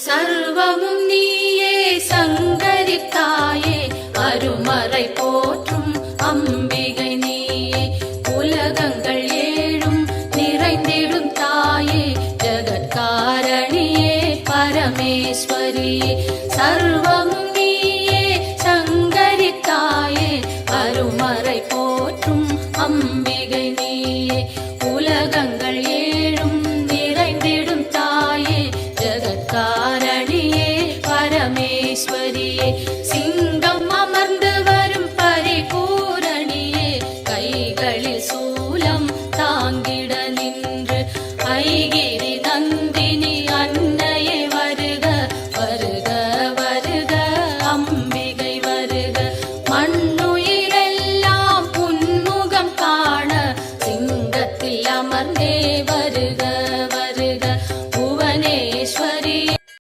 சர்வமும் நீயே சங்கரி தாயே, அருமறை போற்றும் அம்பிகை நீயே, உலகங்கள் ஏழும் நிறைந்திடும் தாயே, ஜகத்காரணியே பரமேஸ்வரியே. சர்வமும் நீயே சங்கரி தாயே, அருமறை போற்றும் அம்பிகை நீயே, உலகங்கள் ஏழும் நிறைந்திடும் தாயே, ஜகத்காரணியே பரமேஸ்வரியே.